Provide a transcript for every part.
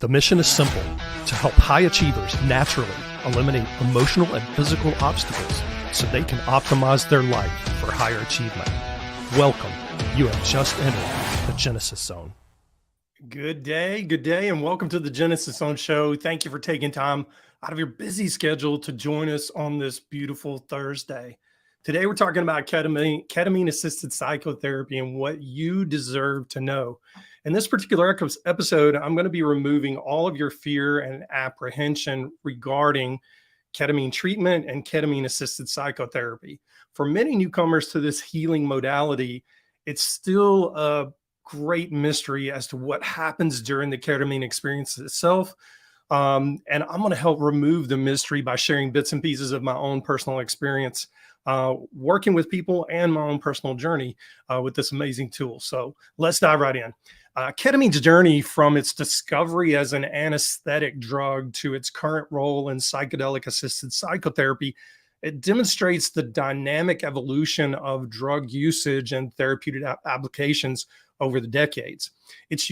The mission is simple: to help high achievers naturally eliminate emotional and physical obstacles so they can optimize their life for higher achievement. Welcome. You have just entered the Genesis Zone. Good day, and welcome to the Genesis Zone show. Thank you for taking time out of your busy schedule to join us on this beautiful Thursday. Today, we're talking about ketamine assisted psychotherapy and what you deserve to know. In this particular episode, I'm going to be removing all of your fear and apprehension regarding ketamine treatment and ketamine assisted psychotherapy. For many newcomers to this healing modality, it's still a great mystery as to what happens during the ketamine experience itself. And I'm going to help remove the mystery by sharing bits and pieces of my own personal experience working with people and my own personal journey with this amazing tool. So let's dive right in. Ketamine's journey from its discovery as an anesthetic drug to its current role in psychedelic assisted psychotherapy, it demonstrates the dynamic evolution of drug usage and therapeutic applications over the decades. Its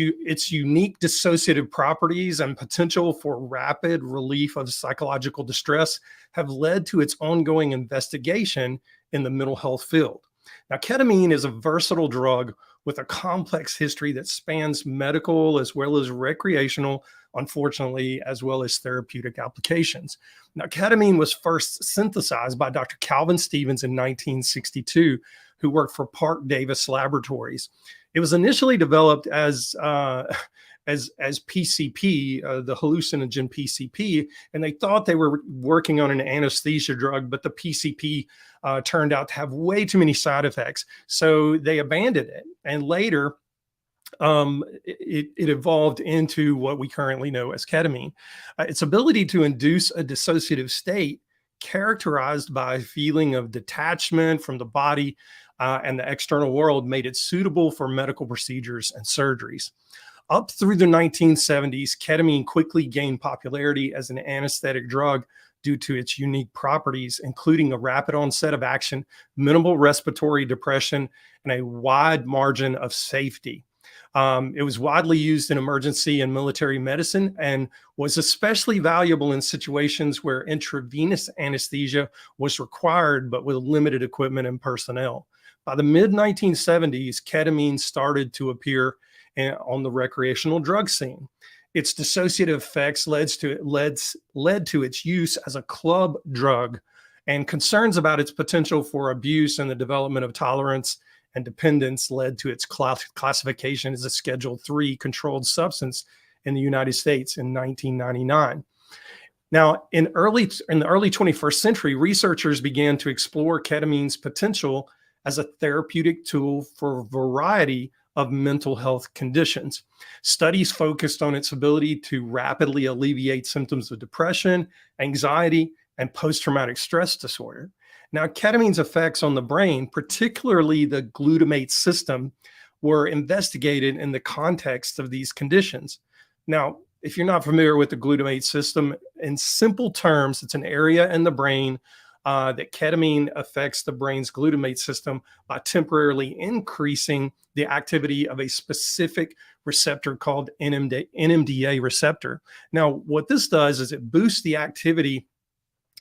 unique dissociative properties and potential for rapid relief of psychological distress have led to its ongoing investigation in the mental health field. Now, ketamine is a versatile drug with a complex history that spans medical as well as recreational, unfortunately, as well as therapeutic applications. Now, ketamine was first synthesized by Dr. Calvin Stevens in 1962, who worked for Park Davis Laboratories. It was initially developed as PCP, the hallucinogen PCP, and they thought they were working on an anesthesia drug, but the PCP turned out to have way too many side effects, so they abandoned it. And later, it evolved into what we currently know as ketamine. Its ability to induce a dissociative state characterized by a feeling of detachment from the body and the external world made it suitable for medical procedures and surgeries. Up through the 1970s, ketamine quickly gained popularity as an anesthetic drug due to its unique properties, including a rapid onset of action, minimal respiratory depression, and a wide margin of safety. It was widely used in emergency and military medicine and was especially valuable in situations where intravenous anesthesia was required, but with limited equipment and personnel. By the mid-1970s, ketamine started to appear on the recreational drug scene. Its dissociative effects led to its use as a club drug, and concerns about its potential for abuse and the development of tolerance and dependence led to its classification as a Schedule III controlled substance in the United States in 1999. Now, in the early 21st century, researchers began to explore ketamine's potential as a therapeutic tool for a variety of mental health conditions. Studies focused on its ability to rapidly alleviate symptoms of depression, anxiety, and post-traumatic stress disorder. Now, ketamine's effects on the brain, particularly the glutamate system, were investigated in the context of these conditions. Now, if you're not familiar with the glutamate system, in simple terms, it's an area in the brain that ketamine affects the brain's glutamate system by temporarily increasing the activity of a specific receptor called NMDA receptor. Now, what this does is it boosts the activity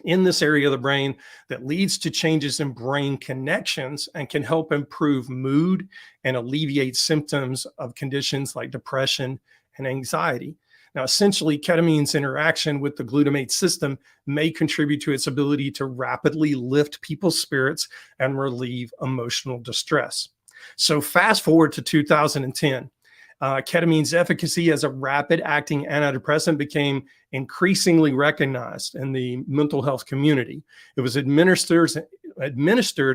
in this area of the brain that leads to changes in brain connections and can help improve mood and alleviate symptoms of conditions like depression and anxiety. Now, essentially, ketamine's interaction with the glutamate system may contribute to its ability to rapidly lift people's spirits and relieve emotional distress. So fast forward to 2010. Ketamine's efficacy as a rapid-acting antidepressant became increasingly recognized in the mental health community. It was administered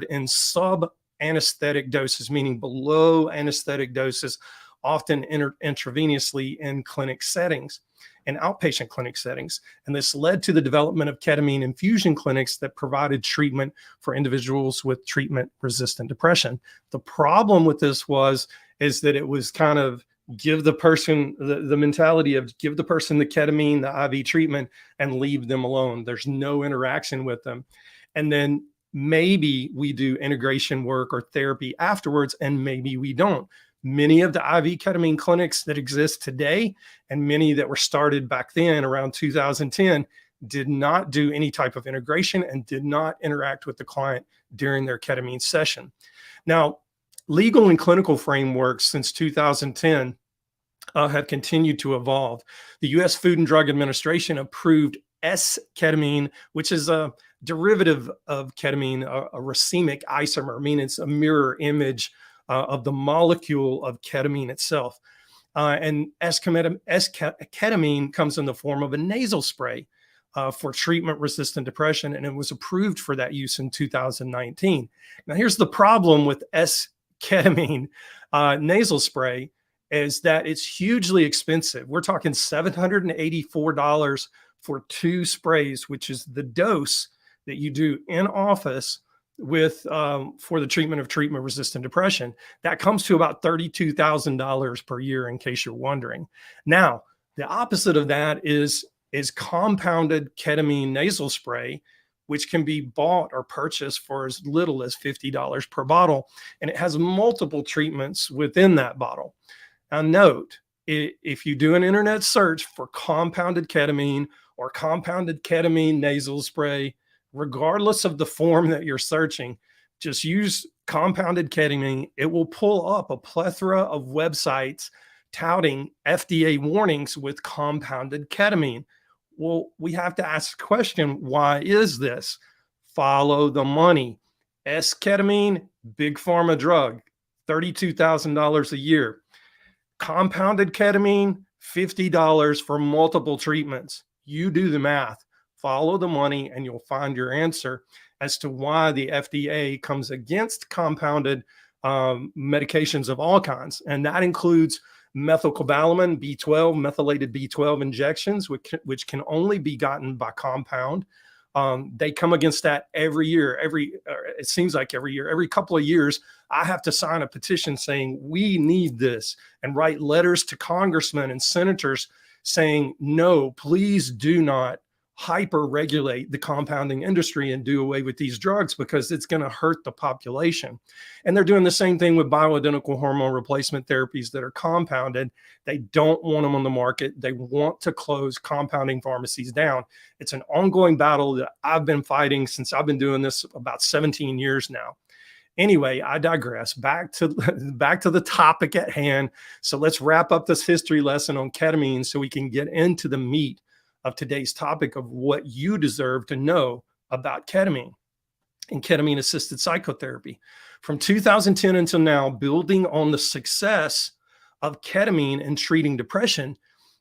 in sub-anesthetic doses, meaning below anesthetic doses, often intravenously in clinic settings and outpatient clinic settings. And this led to the development of ketamine infusion clinics that provided treatment for individuals with treatment-resistant depression. The problem with this is that it was kind of give the person the mentality of give the person the ketamine, the IV treatment, and leave them alone. There's no interaction with them. And then maybe we do integration work or therapy afterwards, and maybe we don't. Many of the IV ketamine clinics that exist today and many that were started back then around 2010 did not do any type of integration and did not interact with the client during their ketamine session. Now, legal and clinical frameworks since 2010 have continued to evolve. The U.S. Food and Drug Administration approved S-ketamine, which is a derivative of ketamine, a racemic isomer, meaning it's a mirror image of the molecule of ketamine itself. And S-ketamine comes in the form of a nasal spray for treatment-resistant depression, and it was approved for that use in 2019. Now, here's the problem with S-ketamine nasal spray is that it's hugely expensive. We're talking $784 for 2 sprays, which is the dose that you do in office with for the treatment of treatment-resistant depression. That comes to about $32,000 per year, in case you're wondering. Now, the opposite of that is compounded ketamine nasal spray, which can be bought or purchased for as little as $50 per bottle, and it has multiple treatments within that bottle. Now, note, if you do an internet search for compounded ketamine or compounded ketamine nasal spray, regardless of the form that you're searching, just use compounded ketamine. It will pull up a plethora of websites touting FDA warnings with compounded ketamine. Well, we have to ask the question, why is this? Follow the money. S-ketamine, big pharma drug, $32,000 a year. Compounded ketamine, $50 for multiple treatments. You do the math, follow the money, and you'll find your answer as to why the FDA comes against compounded medications of all kinds. And that includes methylcobalamin, B12, methylated B12 injections, which can only be gotten by compound. They come against that every year. It seems like every year, every couple of years, I have to sign a petition saying we need this and write letters to congressmen and senators saying, no, please do not hyper regulate the compounding industry and do away with these drugs because it's going to hurt the population. And they're doing the same thing with bioidentical hormone replacement therapies that are compounded. They don't want them on the market. They want to close compounding pharmacies down. It's an ongoing battle that I've been fighting since I've been doing this about 17 years now. Anyway, I digress. Back to the topic at hand. So let's wrap up this history lesson on ketamine so we can get into the meat of today's topic of what you deserve to know about ketamine and ketamine assisted psychotherapy. From 2010 until now, building on the success of ketamine in treating depression,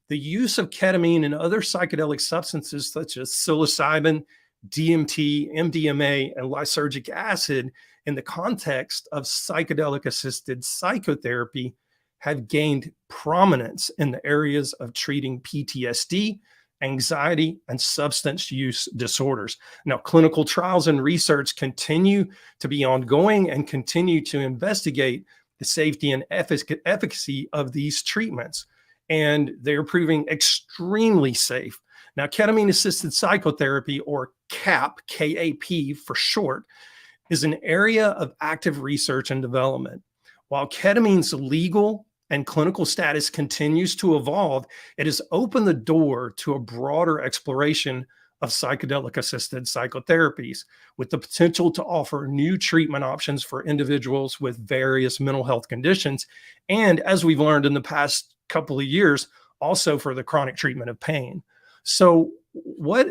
the use of ketamine and other psychedelic substances such as psilocybin, DMT, MDMA, and lysergic acid in the context of psychedelic assisted psychotherapy have gained prominence in the areas of treating PTSD, anxiety, and substance use disorders. Now, clinical trials and research continue to be ongoing and continue to investigate the safety and efficacy of these treatments, and they're proving extremely safe. Now, ketamine assisted psychotherapy, or CAP, K-A-P for short, is an area of active research and development. While ketamine's legal and clinical status continues to evolve, it has opened the door to a broader exploration of psychedelic assisted psychotherapies with the potential to offer new treatment options for individuals with various mental health conditions. And as we've learned in the past couple of years, also for the chronic treatment of pain. So what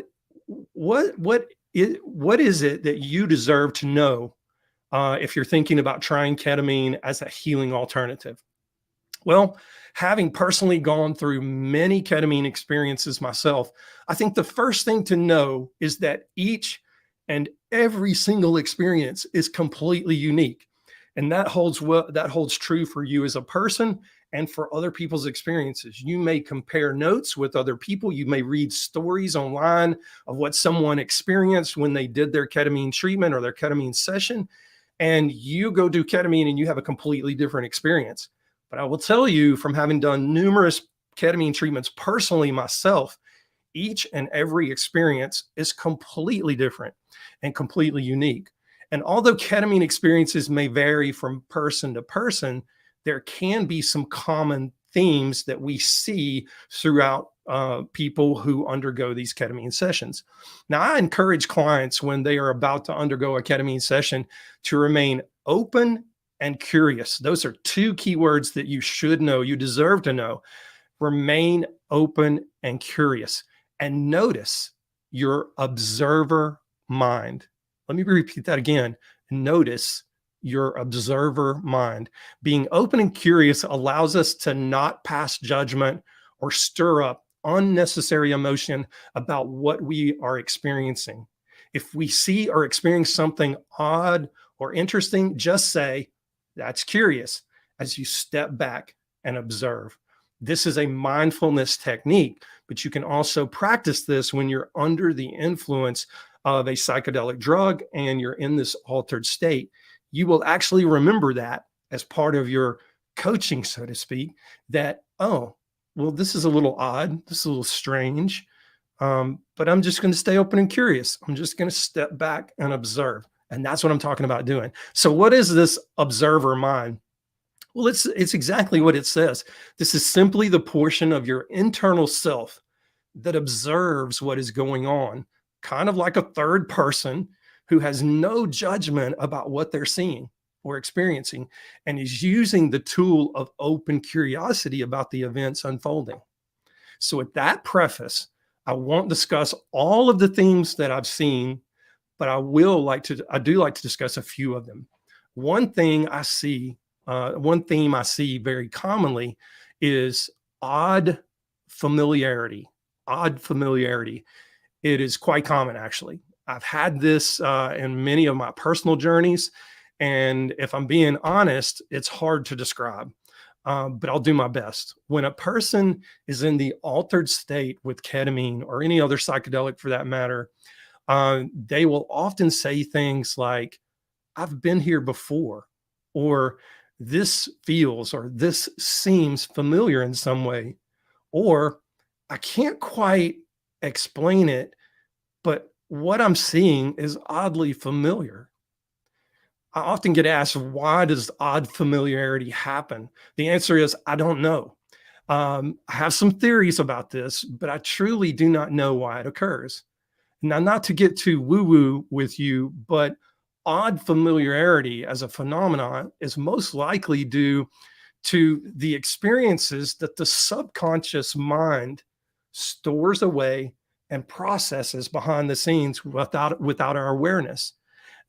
is it that you deserve to know if you're thinking about trying ketamine as a healing alternative? Well, having personally gone through many ketamine experiences myself, I think the first thing to know is that each and every single experience is completely unique. And that holds true for you as a person and for other people's experiences. You may compare notes with other people. You may read stories online of what someone experienced when they did their ketamine treatment or their ketamine session, and you go do ketamine and you have a completely different experience. But I will tell you, from having done numerous ketamine treatments personally myself, each and every experience is completely different and completely unique. And although ketamine experiences may vary from person to person, there can be some common themes that we see throughout people who undergo these ketamine sessions. Now, I encourage clients when they are about to undergo a ketamine session to remain open and curious. Those are two key words that you should know, you deserve to know. Remain open and curious, and notice your observer mind. Let me repeat that again. Notice your observer mind. Being open and curious allows us to not pass judgment or stir up unnecessary emotion about what we are experiencing. If we see or experience something odd or interesting, just say, "That's curious," as you step back and observe. This is a mindfulness technique, but you can also practice this when you're under the influence of a psychedelic drug and you're in this altered state. You will actually remember that as part of your coaching, so to speak, that, oh, well, this is a little odd. This is a little strange, but I'm just going to stay open and curious. I'm just going to step back and observe. And that's what I'm talking about doing. So what is this observer mind? Well, it's exactly what it says. This is simply the portion of your internal self that observes what is going on, kind of like a third person who has no judgment about what they're seeing or experiencing, and is using the tool of open curiosity about the events unfolding. So with that preface, I won't discuss all of the themes that I've seen, but I do like to discuss a few of them. One theme I see very commonly is odd familiarity. Odd familiarity. It is quite common, actually. I've had this in many of my personal journeys, and if I'm being honest, it's hard to describe, but I'll do my best. When a person is in the altered state with ketamine or any other psychedelic for that matter, they will often say things like, "I've been here before," or "this feels," or "this seems familiar in some way," or "I can't quite explain it, but what I'm seeing is oddly familiar." I often get asked, why does odd familiarity happen? The answer is, I don't know. I have some theories about this, but I truly do not know why it occurs. Now, not to get too woo-woo with you, but odd familiarity as a phenomenon is most likely due to the experiences that the subconscious mind stores away and processes behind the scenes without our awareness.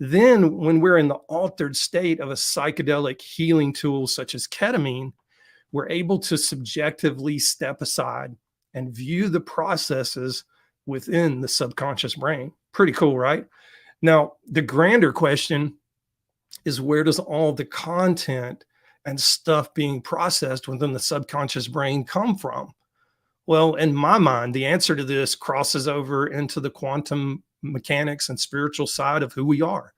Then when we're in the altered state of a psychedelic healing tool such as ketamine, we're able to subjectively step aside and view the processes within the subconscious brain. Pretty cool, right? Now, the grander question is, where does all the content and stuff being processed within the subconscious brain come from? Well, in my mind, the answer to this crosses over into the quantum mechanics and spiritual side of who we are.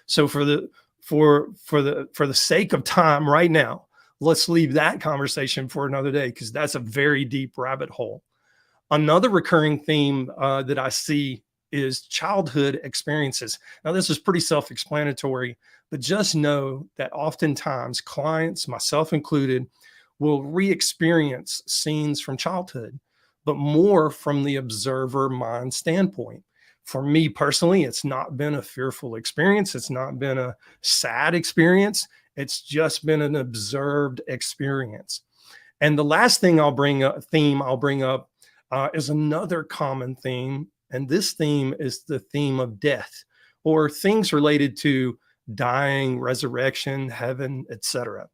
So for the sake of time right now, let's leave that conversation for another day, because that's a very deep rabbit hole. Another recurring theme that I see is childhood experiences. Now, this is pretty self-explanatory, but just know that oftentimes clients, myself included, will re-experience scenes from childhood, but more from the observer mind standpoint. For me personally, it's not been a fearful experience. It's not been a sad experience. It's just been an observed experience. And the last thing I'll bring up is another common theme. And this theme is the theme of death, or things related to dying, resurrection, heaven, etc.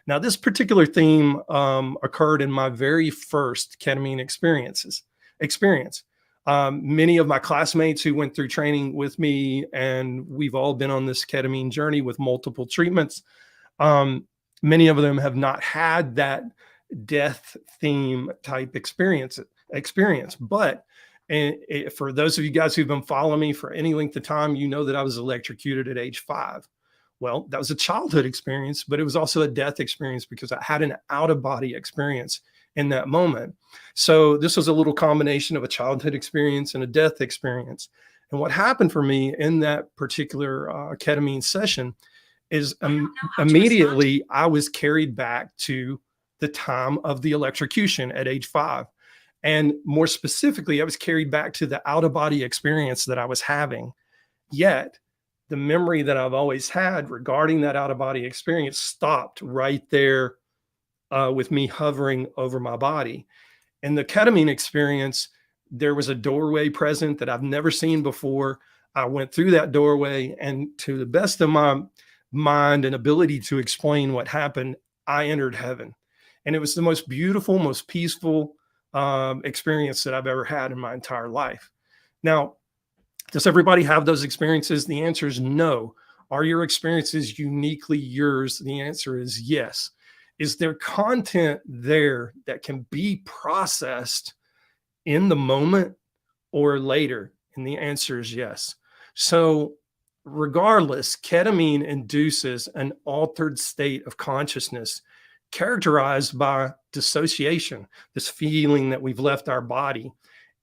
Now, this particular theme occurred in my very first ketamine experience. Many of my classmates who went through training with me, and we've all been on this ketamine journey with multiple treatments. Many of them have not had that death theme type experience. But for those of you guys who've been following me for any length of time, you know that I was electrocuted at age 5. Well, that was a childhood experience, but it was also a death experience because I had an out-of-body experience in that moment. So this was a little combination of a childhood experience and a death experience. And what happened for me in that particular ketamine session is immediately I was carried back to the time of the electrocution at age 5. And more specifically, I was carried back to the out of body experience that I was having. Yet the memory that I've always had regarding that out of body experience stopped right there with me hovering over my body. In the ketamine experience, there was a doorway present that I've never seen before. I went through that doorway, and to the best of my mind and ability to explain what happened, I entered heaven. And it was the most beautiful, most peaceful experience that I've ever had in my entire life. Now, does everybody have those experiences? The answer is no. Are your experiences uniquely yours? The answer is yes. Is there content there that can be processed in the moment or later? And the answer is yes. So regardless, ketamine induces an altered state of consciousness characterized by dissociation, this feeling that we've left our body,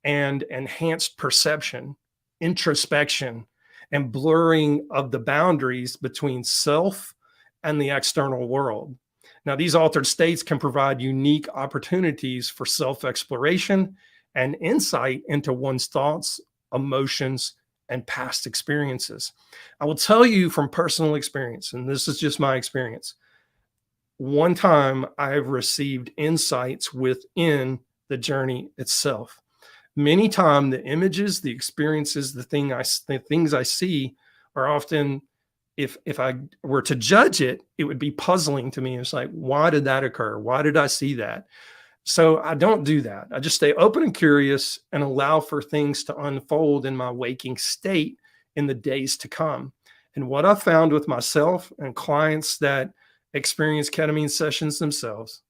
and enhanced perception, introspection, and blurring of the boundaries between self and the external world. Now, these altered states can provide unique opportunities for self-exploration and insight into one's thoughts, emotions, and past experiences. I will tell you from personal experience, and this is just my experience. One time I've received insights within the journey itself. Many times the images, the experiences, the things I see are often, if I were to judge it, it would be puzzling to me. It's like, why did that occur? Why did I see that? So I don't do that. I just stay open and curious and allow for things to unfold in my waking state in the days to come. And what I've found with myself and clients that experience ketamine sessions themselves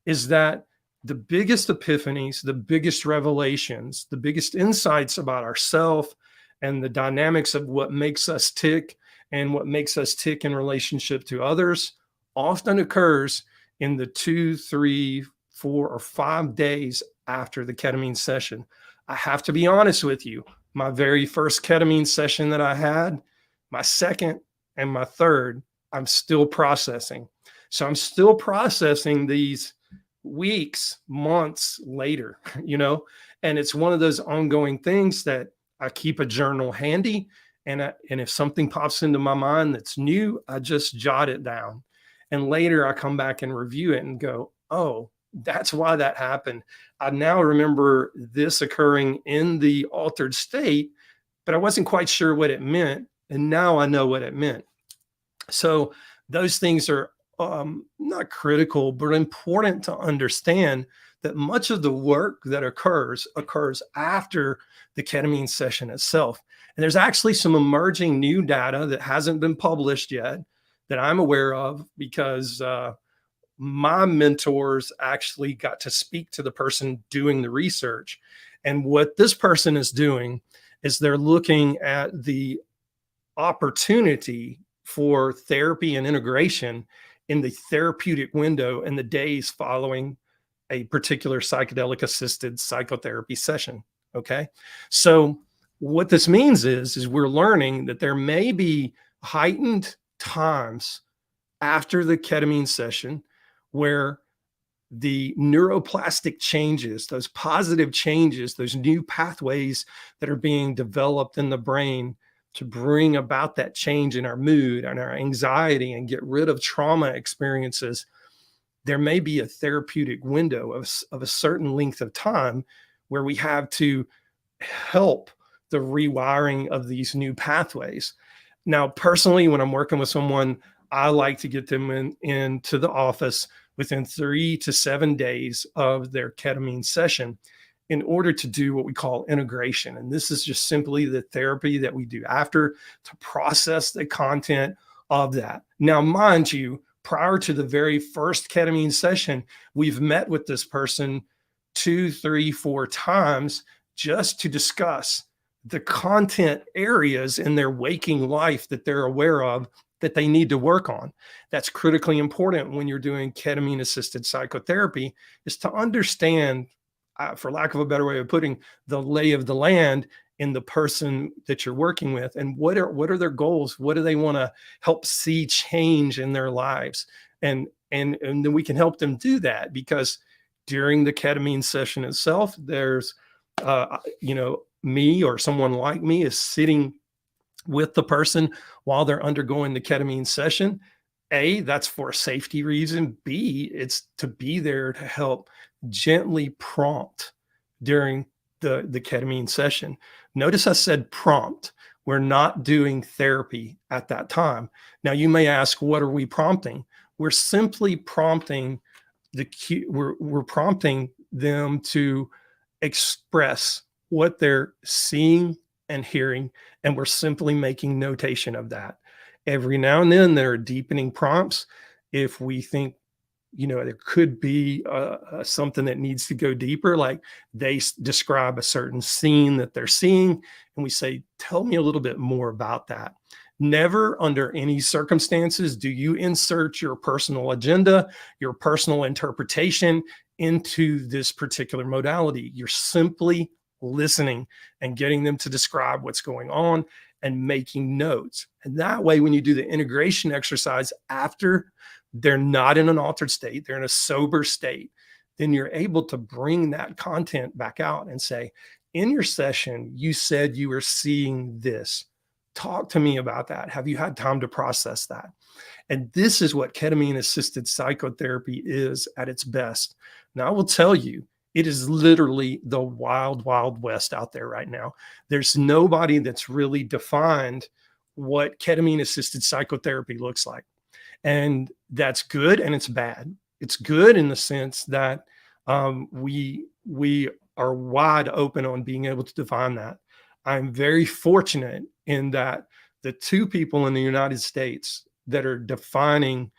is that the biggest epiphanies, the biggest revelations, the biggest insights about ourselves and the dynamics of what makes us tick and what makes us tick in relationship to others often occurs in the 2, 3, 4, or 5 days after the ketamine session. I have to be honest with you. My very first ketamine session that I had, my second and my third, I'm still processing. So I'm still processing these weeks, months later, and it's one of those ongoing things that I keep a journal handy. And if something pops into my mind that's new, I just jot it down. And later I come back and review it and go, oh, that's why that happened. I now remember this occurring in the altered state, but I wasn't quite sure what it meant. And now I know what it meant. So those things are not critical, but important to understand that much of the work that occurs after the ketamine session itself. And there's actually some emerging new data that hasn't been published yet that I'm aware of because my mentors actually got to speak to the person doing the research. And what this person is doing is they're looking at the opportunity for therapy and integration in the therapeutic window in the days following a particular psychedelic assisted psychotherapy session. Okay. So what this means is we're learning that there may be heightened times after the ketamine session where the neuroplastic changes, those positive changes, those new pathways that are being developed in the brain to bring about that change in our mood and our anxiety and get rid of trauma experiences, there may be a therapeutic window of a certain length of time where we have to help the rewiring of these new pathways. Now, personally, when I'm working with someone, I like to get them into the office within 3 to 7 days of their ketamine session in order to do what we call integration. And this is just simply the therapy that we do after to process the content of that. Now, mind you, prior to the very first ketamine session, we've met with this person 2, 3, 4 times just to discuss the content areas in their waking life that they're aware of that they need to work on. That's critically important when you're doing ketamine assisted psychotherapy, is to understand, for lack of a better way of putting, the lay of the land in the person that you're working with, and what are their goals? What do they want to help see change in their lives? And then we can help them do that, because during the ketamine session itself, there's me or someone like me is sitting with the person while they're undergoing the ketamine session. A, that's for a safety reason. B, it's to be there to help gently prompt during the ketamine session. Notice I said prompt. We're not doing therapy at that time. Now you may ask, what are we prompting? We're simply prompting we're prompting them to express what they're seeing and hearing, and we're simply making notation of that. Every now and then there are deepening prompts. If we think, there could be something that needs to go deeper, like they describe a certain scene that they're seeing, and we say, tell me a little bit more about that. Never under any circumstances do you insert your personal agenda, your personal interpretation into this particular modality. You're simply listening and getting them to describe what's going on and making notes. And that way, when you do the integration exercise after they're not in an altered state, they're in a sober state, then you're able to bring that content back out and say, in your session, you said you were seeing this. Talk to me about that. Have you had time to process that? And this is what ketamine assisted psychotherapy is at its best. Now, I will tell you, it is literally the wild, wild west out there right now. There's nobody that's really defined what ketamine assisted psychotherapy looks like. And that's good and it's bad. It's good in the sense that we are wide open on being able to define that. I'm very fortunate in that the two people in the United States that are defining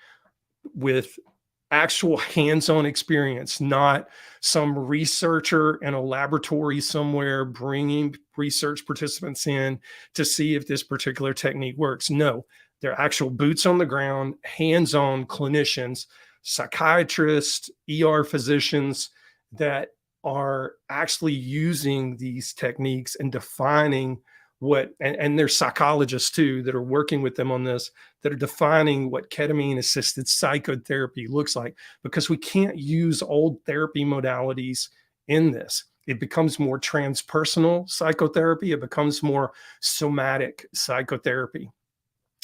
with actual hands-on experience, not some researcher in a laboratory somewhere bringing research participants in to see if this particular technique works. No, they're actual boots on the ground, hands-on clinicians, psychiatrists, ER physicians that are actually using these techniques and defining and there's psychologists too that are working with them on this, that are defining what ketamine assisted psychotherapy looks like, because we can't use old therapy modalities in this. It becomes more transpersonal psychotherapy. It becomes more somatic psychotherapy.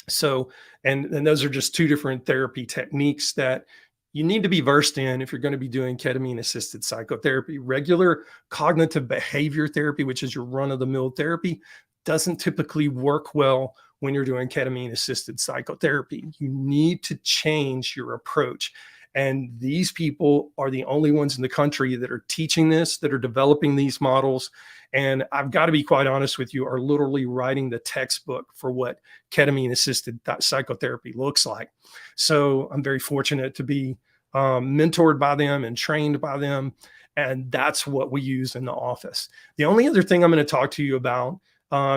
So, and those are just two different therapy techniques that you need to be versed in if you're going to be doing ketamine assisted psychotherapy. Regular cognitive behavior therapy, which is your run-of-the-mill therapy, doesn't typically work well when you're doing ketamine assisted psychotherapy. You need to change your approach. And these people are the only ones in the country that are teaching this, that are developing these models. And I've got to be quite honest with you, are literally writing the textbook for what ketamine assisted psychotherapy looks like. So I'm very fortunate to be mentored by them and trained by them. And that's what we use in the office. The only other thing I'm going to talk to you about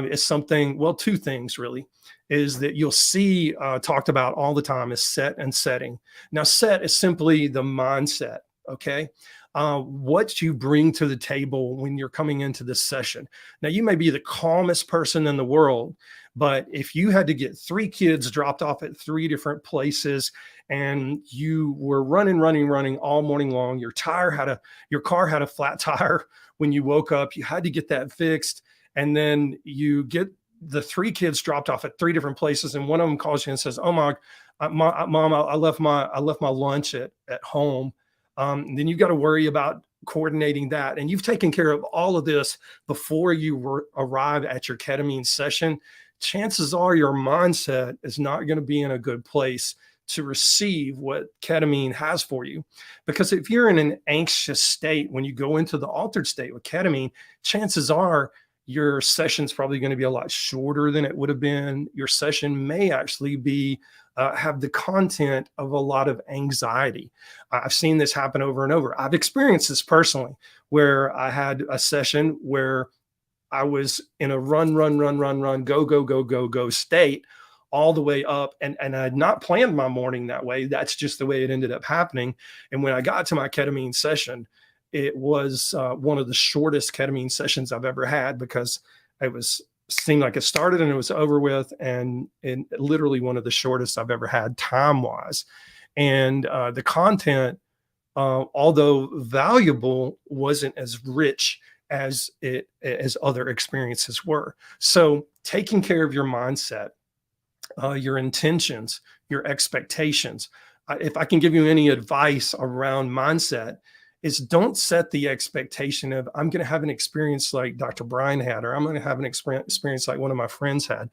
is something, well, two things really, is that you'll see talked about all the time is set and setting. Now, set is simply the mindset, okay? What you bring to the table when you're coming into this session. Now, you may be the calmest person in the world, but if you had to get 3 kids dropped off at 3 different places and you were running all morning long, your car had a flat tire when you woke up, you had to get that fixed. And then you get the 3 kids dropped off at 3 different places, and one of them calls you and says, "Oh Mom, I left my lunch at home." Then you got to worry about coordinating that, and you've taken care of all of this before you arrive at your ketamine session. Chances are your mindset is not going to be in a good place to receive what ketamine has for you. Because if you're in an anxious state when you go into the altered state with ketamine, chances are your session's probably going to be a lot shorter than it would have been. Your session may actually be have the content of a lot of anxiety. I've seen this happen over and over. I've experienced this personally, where I had a session where I was in a run, go state all the way up. And I had not planned my morning that way. That's just the way it ended up happening. And when I got to my ketamine session, it was one of the shortest ketamine sessions I've ever had, because It was seemed like it started and it was over with, and literally one of the shortest I've ever had time wise. And the content, although valuable, wasn't as rich as other experiences were. So taking care of your mindset, your intentions, your expectations. If I can give you any advice around mindset, is don't set the expectation of I'm going to have an experience like Dr. Brian had, or I'm going to have an experience like one of my friends had.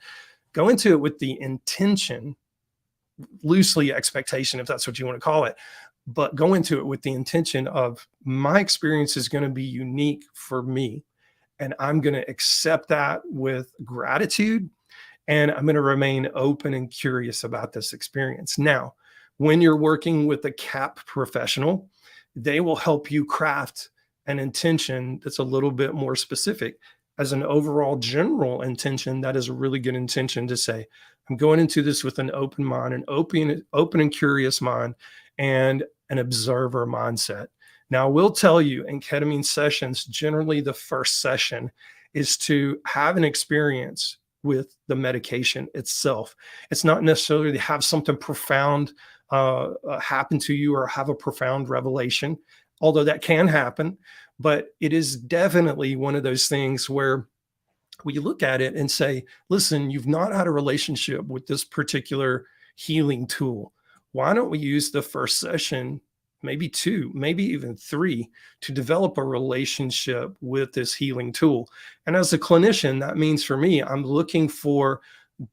Go into it with the intention, loosely expectation, if that's what you want to call it, but go into it with the intention of my experience is going to be unique for me. And I'm going to accept that with gratitude. And I'm going to remain open and curious about this experience. Now, when you're working with a CAP professional, they will help you craft an intention that's a little bit more specific. As an overall general intention, that is a really good intention to say, I'm going into this with an open mind, an open and curious mind, and an observer mindset. Now, I will tell you, in ketamine sessions, generally the first session is to have an experience with the medication itself. It's not necessarily to have something profound happen to you or have a profound revelation, although that can happen. But it is definitely one of those things where we look at it and say, listen, you've not had a relationship with this particular healing tool. Why don't we use the first session, maybe 2, maybe even 3, to develop a relationship with this healing tool? And as a clinician, that means for me, I'm looking for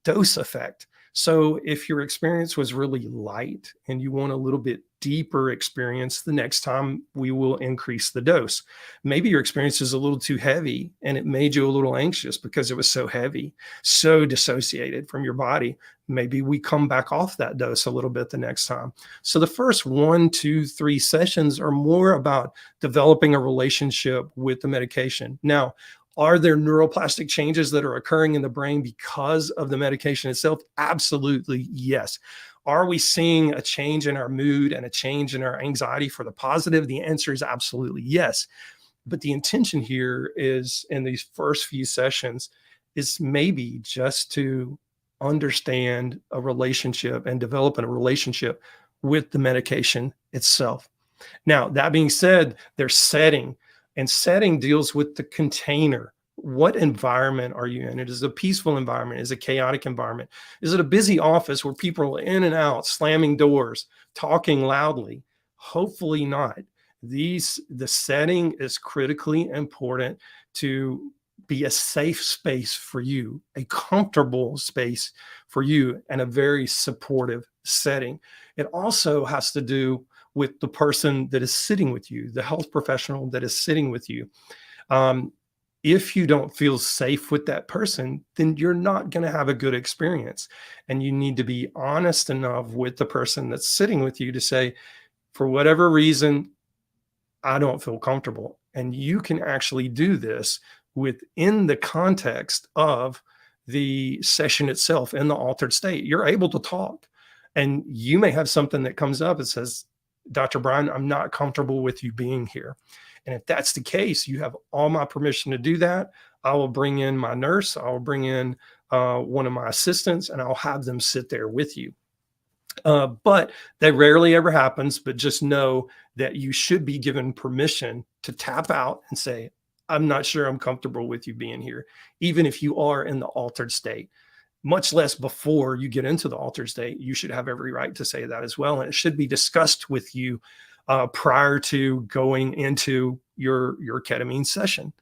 dose effect. So if your experience was really light and you want a little bit deeper experience, the next time we will increase the dose. Maybe your experience is a little too heavy and it made you a little anxious because it was so heavy, so dissociated from your body. Maybe we come back off that dose a little bit the next time. So the first 1, 2, 3 sessions are more about developing a relationship with the medication. Now, are there neuroplastic changes that are occurring in the brain because of the medication itself? Absolutely, yes. Are we seeing a change in our mood and a change in our anxiety for the positive? The answer is absolutely yes. But the intention here is, in these first few sessions, is maybe just to understand a relationship and develop a relationship with the medication itself. Now, that being said, there's setting. And setting deals with the container. What environment are you in? Is it a peaceful environment? Is it a chaotic environment? Is it a busy office where people are in and out, slamming doors, talking loudly? Hopefully not. The setting is critically important to be a safe space for you, a comfortable space for you, and a very supportive setting. It also has to do with the person that is sitting with you, the health professional that is sitting with you. If you don't feel safe with that person, then you're not going to have a good experience. And you need to be honest enough with the person that's sitting with you to say, for whatever reason, I don't feel comfortable. And you can actually do this within the context of the session itself in the altered state. You're able to talk. And you may have something that comes up that says, Dr. Brian, I'm not comfortable with you being here. And if that's the case, you have all my permission to do that. I will bring in my nurse. I will bring in one of my assistants, and I'll have them sit there with you. But that rarely ever happens. But just know that you should be given permission to tap out and say, I'm not sure I'm comfortable with you being here, even if you are in the altered state. Much less before you get into the altered state. You should have every right to say that as well. And it should be discussed with you prior to going into your ketamine session.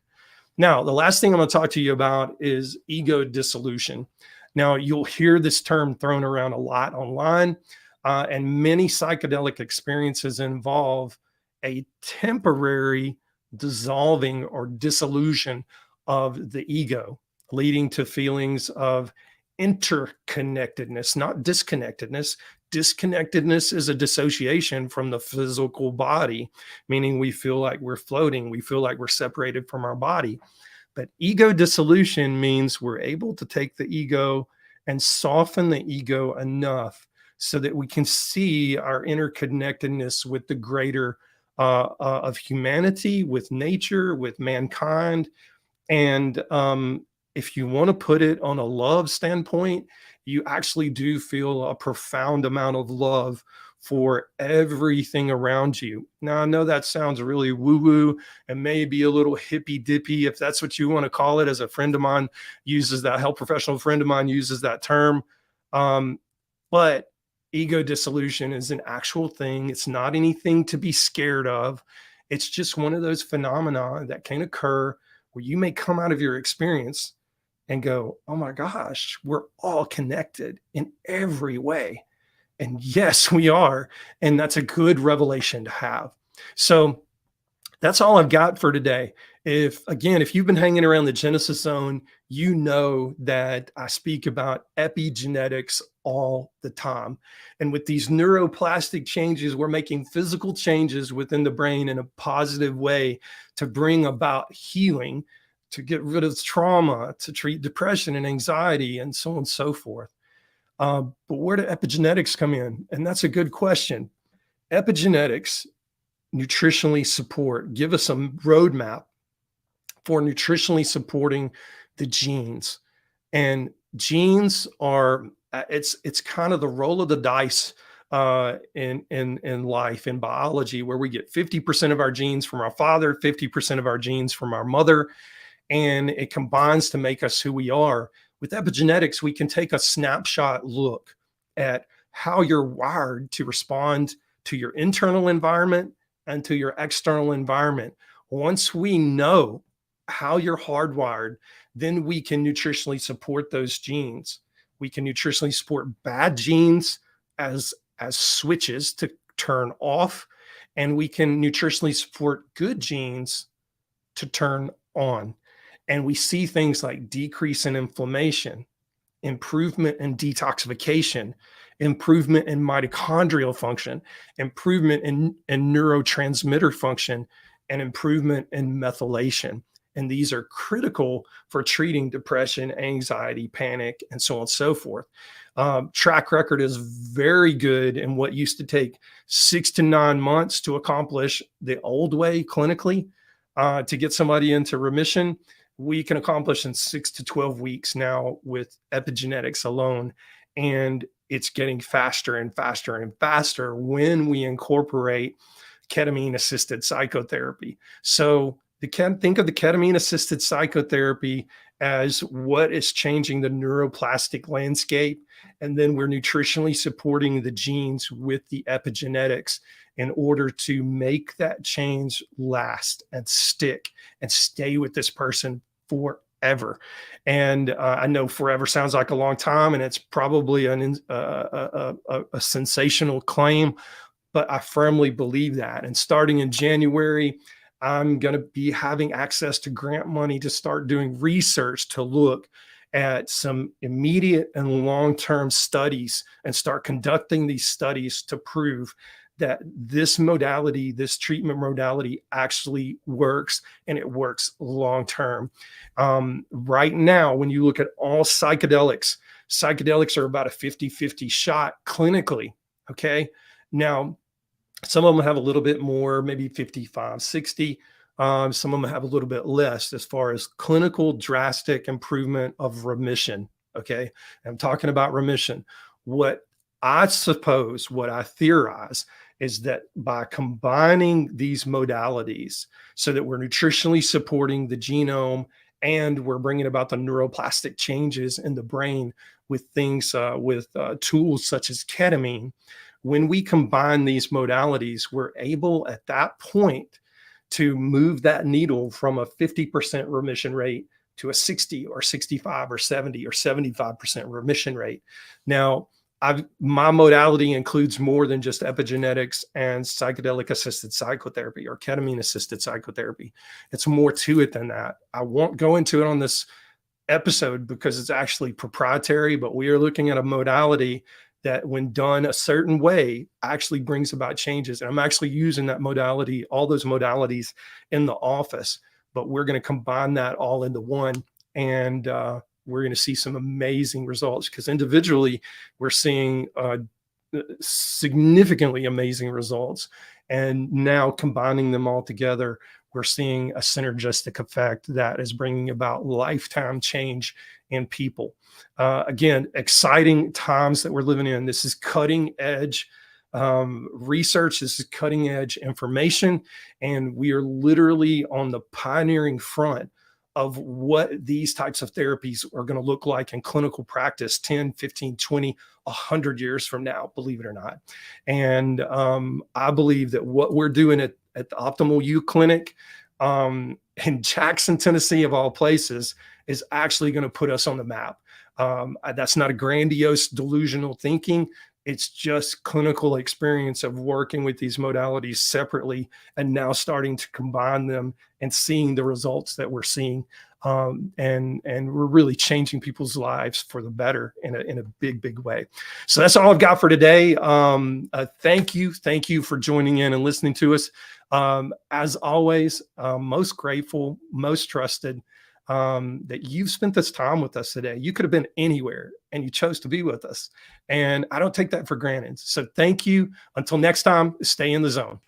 Now, the last thing I'm going to talk to you about is ego dissolution. Now, you'll hear this term thrown around a lot online, and many psychedelic experiences involve a temporary dissolving or dissolution of the ego, leading to feelings of interconnectedness, not disconnectedness. Disconnectedness is a dissociation from the physical body, meaning we feel like we're floating. We feel like we're separated from our body. But ego dissolution means we're able to take the ego and soften the ego enough so that we can see our interconnectedness with the greater of humanity, with nature, with mankind. And if you want to put it on a love standpoint, you actually do feel a profound amount of love for everything around you. Now, I know that sounds really woo woo and maybe a little hippy dippy, if that's what you want to call it. As a friend of mine uses that, health professional friend of mine uses that term. Um, but ego dissolution is an actual thing. It's not anything to be scared of. It's just one of those phenomena that can occur where you may come out of your experience and go, oh my gosh, we're all connected in every way. And yes, we are. And that's a good revelation to have. So that's all I've got for today. If you've been hanging around the Genesis Zone, you know that I speak about epigenetics all the time. And with these neuroplastic changes, we're making physical changes within the brain in a positive way to bring about healing, to get rid of trauma, to treat depression and anxiety, and so on and so forth. But where do epigenetics come in? And that's a good question. Epigenetics nutritionally give us a roadmap for nutritionally supporting the genes. And genes are, it's kind of the roll of the dice in life, in biology, where we get 50% of our genes from our father, 50% of our genes from our mother, and it combines to make us who we are. With epigenetics, we can take a snapshot look at how you're wired to respond to your internal environment and to your external environment. Once we know how you're hardwired, then we can nutritionally support those genes. We can nutritionally support bad genes as switches to turn off, and we can nutritionally support good genes to turn on. And we see things like decrease in inflammation, improvement in detoxification, improvement in mitochondrial function, improvement in neurotransmitter function, and improvement in methylation. And these are critical for treating depression, anxiety, panic, and so on and so forth. Track record is very good in what used to take 6 to 9 months to accomplish the old way clinically, to get somebody into remission. We can accomplish in 6 to 12 weeks now with epigenetics alone. And it's getting faster and faster and faster when we incorporate ketamine assisted psychotherapy. So think of the ketamine assisted psychotherapy as what is changing the neuroplastic landscape. And then we're nutritionally supporting the genes with the epigenetics in order to make that change last and stick and stay with this person forever. And I know forever sounds like a long time, and it's probably a sensational claim, but I firmly believe that. And starting in January, I'm going to be having access to grant money to start doing research to look at some immediate and long-term studies and start conducting these studies to prove that this modality, this treatment modality actually works, and it works long-term. Right now, when you look at all psychedelics are about a 50-50 shot clinically, okay? Now, some of them have a little bit more, maybe 55, 60. Some of them have a little bit less as far as clinical drastic improvement of remission, okay? I'm talking about remission. What I theorize is that by combining these modalities so that we're nutritionally supporting the genome and we're bringing about the neuroplastic changes in the brain with things, with tools such as ketamine, when we combine these modalities, we're able at that point to move that needle from a 50% remission rate to a 60 or 65 or 70 or 75% remission rate. Now, my modality includes more than just epigenetics and psychedelic assisted psychotherapy or ketamine assisted psychotherapy. It's more to it than that. I won't go into it on this episode because it's actually proprietary, but we are looking at a modality that when done a certain way actually brings about changes. And I'm actually using that modality, all those modalities in the office, but we're going to combine that all into one. And we're going to see some amazing results because individually we're seeing significantly amazing results. And now combining them all together, we're seeing a synergistic effect that is bringing about lifetime change in people. Again, exciting times that we're living in. This is cutting edge research. This is cutting edge information. And we are literally on the pioneering front of what these types of therapies are going to look like in clinical practice 10, 15, 20, 100 years from now, believe it or not. And I believe that what we're doing at the Optimal You Clinic in Jackson, Tennessee, of all places, is actually going to put us on the map. That's not a grandiose delusional thinking. It's just clinical experience of working with these modalities separately and now starting to combine them and seeing the results that we're seeing. And we're really changing people's lives for the better in a big way. So that's all I've got for today. Thank you for joining in and listening to us. As always, most grateful, most trusted that you've spent this time with us today. You could have been anywhere and you chose to be with us. And I don't take that for granted. So thank you. Until next time, stay in the zone.